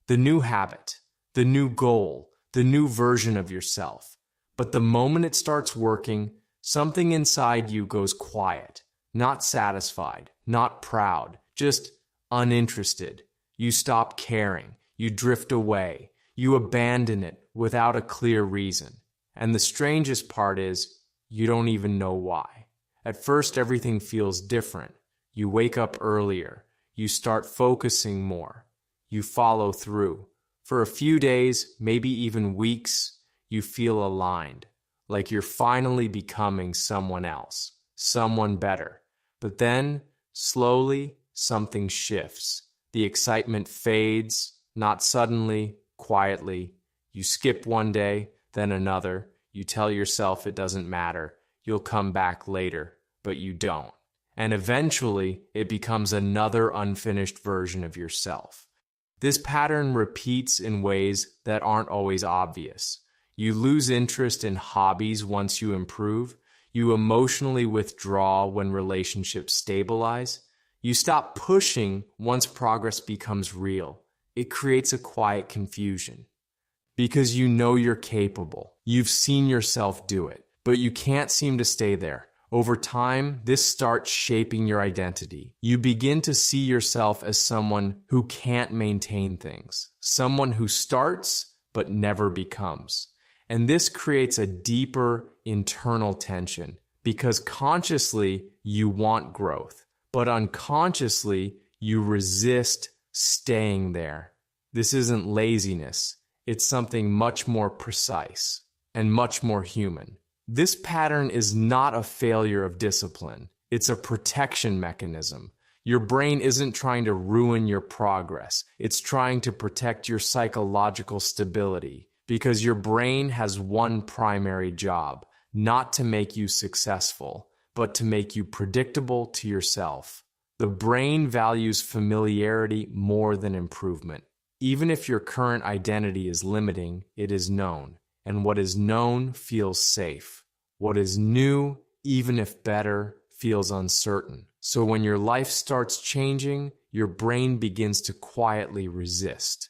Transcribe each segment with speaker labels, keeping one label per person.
Speaker 1: the new habit, the new goal, the new version of yourself. But the moment it starts working, something inside you goes quiet, not satisfied, not proud, just uninterested. You stop caring, you drift away, you abandon it without a clear reason. And the strangest part is, you don't even know why. At first, everything feels different. You wake up earlier, you start focusing more, you follow through. For a few days, maybe even weeks, you feel aligned, like you're finally becoming someone else, someone better. But then, slowly, something shifts. The excitement fades, not suddenly, quietly. You skip one day, then another. You tell yourself it doesn't matter. You'll come back later, but you don't. And eventually, it becomes another unfinished version of yourself. This pattern repeats in ways that aren't always obvious. You lose interest in hobbies once you improve. You emotionally withdraw when relationships stabilize. You stop pushing once progress becomes real. It creates a quiet confusion. Because you know you're capable. You've seen yourself do it, but you can't seem to stay there. Over time, this starts shaping your identity. You begin to see yourself as someone who can't maintain things, someone who starts but never becomes. And this creates a deeper internal tension because consciously you want growth, but unconsciously you resist staying there. This isn't laziness. It's something much more precise and much more human. This pattern is not a failure of discipline. It's a protection mechanism. Your brain isn't trying to ruin your progress. It's trying to protect your psychological stability because your brain has one primary job, not to make you successful, but to make you predictable to yourself. The brain values familiarity more than improvement. Even if your current identity is limiting, it is known. And what is known feels safe. What is new, even if better, feels uncertain. So when your life starts changing, your brain begins to quietly resist.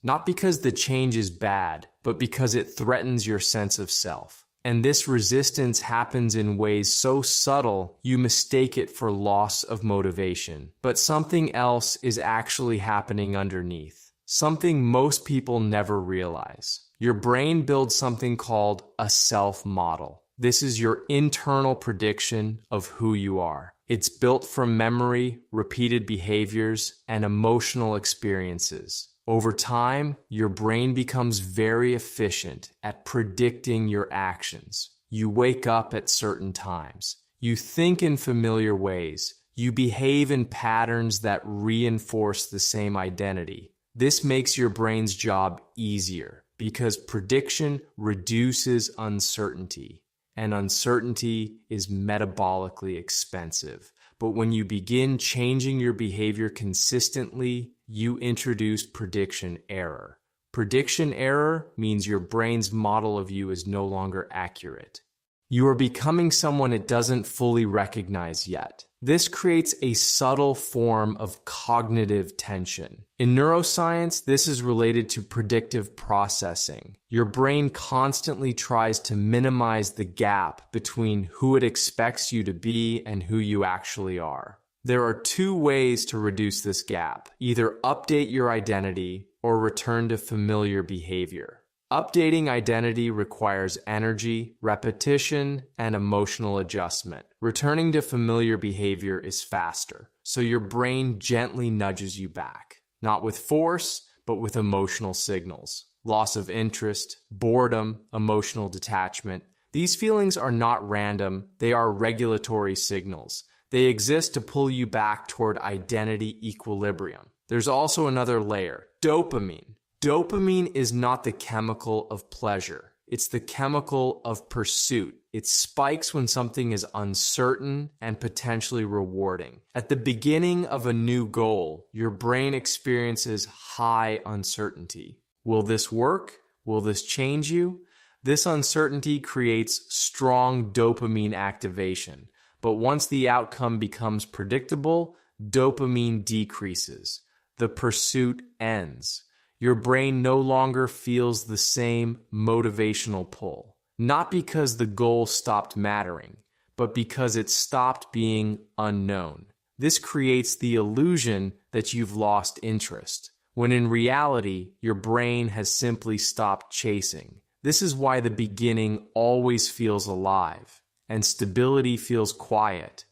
Speaker 1: Not because the change is bad, but because it threatens your sense of self. And this resistance happens in ways so subtle, you mistake it for loss of motivation. But something else is actually happening underneath. Something most people never realize. Your brain builds something called a self model. This is your internal prediction of who you are. It's built from memory, repeated behaviors, and emotional experiences. Over time, your brain becomes very efficient at predicting your actions. You wake up at certain times. You think in familiar ways. You behave in patterns that reinforce the same identity. This makes your brain's job easier because prediction reduces uncertainty, and uncertainty is metabolically expensive. But when you begin changing your behavior consistently, you introduce prediction error. Prediction error means your brain's model of you is no longer accurate. You are becoming someone it doesn't fully recognize yet. This creates a subtle form of cognitive tension. In neuroscience, this is related to predictive processing. Your brain constantly tries to minimize the gap between who it expects you to be and who you actually are. There are two ways to reduce this gap. Either update your identity or return to familiar behavior. Updating identity requires energy, repetition, and emotional adjustment. Returning to familiar behavior is faster, so your brain gently nudges you back. Not with force, but with emotional signals. Loss of interest, boredom, emotional detachment. These feelings are not random, they are regulatory signals. They exist to pull you back toward identity equilibrium. There's also another layer, dopamine. Dopamine is not the chemical of pleasure. It's the chemical of pursuit. It spikes when something is uncertain and potentially rewarding. At the beginning of a new goal, your brain experiences high uncertainty. Will this work? Will this change you? This uncertainty creates strong dopamine activation. But once the outcome becomes predictable, dopamine decreases. The pursuit ends. Your brain no longer feels the same motivational pull, not because the goal stopped mattering, but because it stopped being unknown. This creates the illusion that you've lost interest, when in reality, your brain has simply stopped chasing. This is why the beginning always feels alive, and stability feels quiet.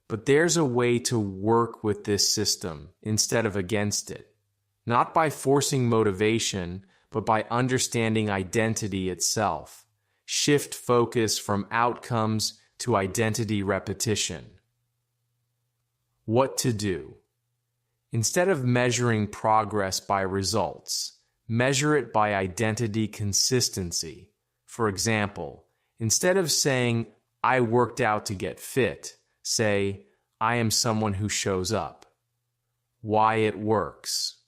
Speaker 1: But there's a way to work with this system instead of against it. Not by forcing motivation, but by understanding identity itself. Shift focus from outcomes to identity repetition. What to do? Instead of measuring progress by results, measure it by identity consistency. For example, instead of saying, "I worked out to get fit," say, "I am someone who shows up." Why it works.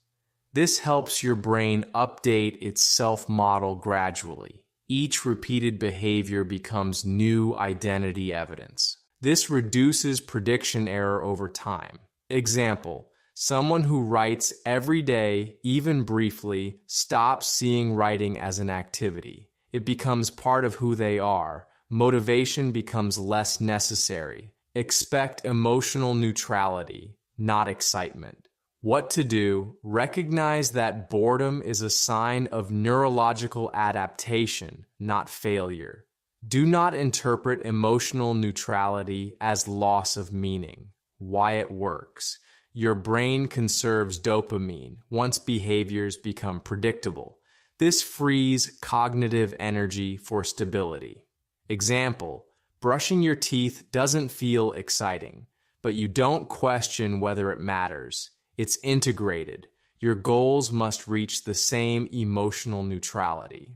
Speaker 1: This helps your brain update its self-model gradually. Each repeated behavior becomes new identity evidence. This reduces prediction error over time. Example, someone who writes every day, even briefly, stops seeing writing as an activity. It becomes part of who they are. Motivation becomes less necessary. Expect emotional neutrality, not excitement. What to do? Recognize that boredom is a sign of neurological adaptation, not failure. Do not interpret emotional neutrality as loss of meaning. Why it works. Your brain conserves dopamine once behaviors become predictable. This frees cognitive energy for stability. Example, brushing your teeth doesn't feel exciting, but you don't question whether it matters. It's integrated. Your goals must reach the same emotional neutrality.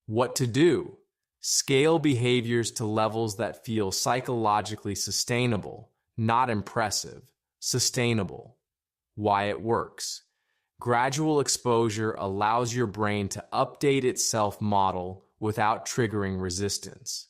Speaker 1: What to do? Scale behaviors to levels that feel psychologically sustainable, not impressive. Sustainable. Why it works. Gradual exposure allows your brain to update its self-model without triggering resistance.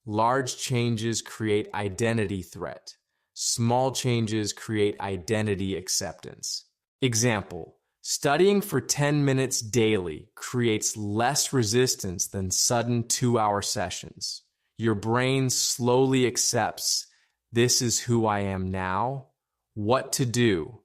Speaker 1: Large changes create identity threat. Small changes create identity acceptance. Example, studying for 10 minutes daily creates less resistance than sudden 2-hour sessions. Your brain slowly accepts, this is who I am now. What to do?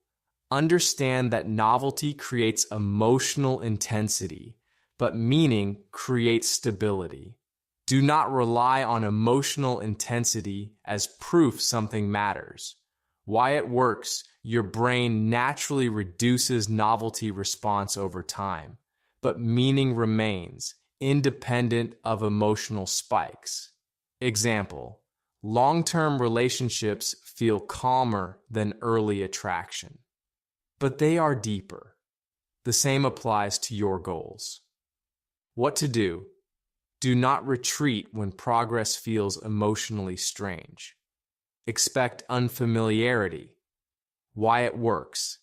Speaker 1: Understand that novelty creates emotional intensity, but meaning creates stability. Do not rely on emotional intensity as proof something matters. Why it works, your brain naturally reduces novelty response over time, but meaning remains, independent of emotional spikes. Example, long-term relationships feel calmer than early attraction, but they are deeper. The same applies to your goals. What to do? Do not retreat when progress feels emotionally strange. Expect unfamiliarity. Why it works.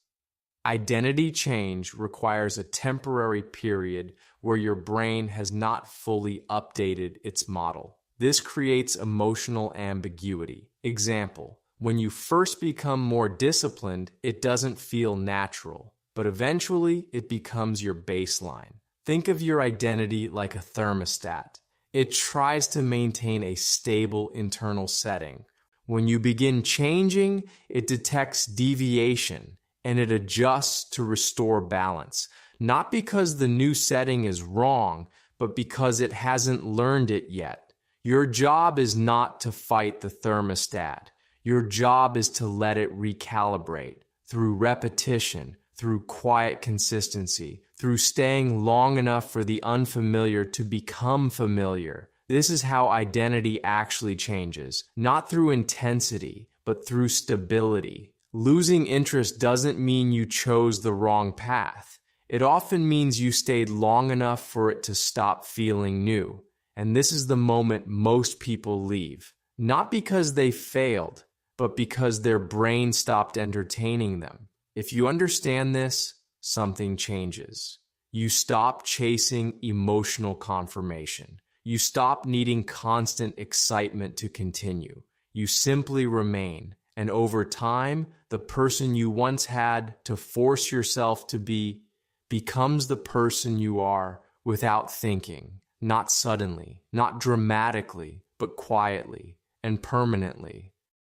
Speaker 1: Identity change requires a temporary period where your brain has not fully updated its model. This creates emotional ambiguity. Example, when you first become more disciplined, it doesn't feel natural, but eventually it becomes your baseline. Think of your identity like a thermostat. It tries to maintain a stable internal setting. When you begin changing, it detects deviation and it adjusts to restore balance. Not because the new setting is wrong, but because it hasn't learned it yet. Your job is not to fight the thermostat. Your job is to let it recalibrate through repetition, through quiet consistency, through staying long enough for the unfamiliar to become familiar. This is how identity actually changes, not through intensity, but through stability. Losing interest doesn't mean you chose the wrong path. It often means you stayed long enough for it to stop feeling new. And this is the moment most people leave. Not because they failed, but because their brain stopped entertaining them. If you understand this, something changes. You stop chasing emotional confirmation. You stop needing constant excitement to continue. You simply remain. And over time, the person you once had to force yourself to be becomes the person you are without thinking, not suddenly, not dramatically, but quietly and permanently.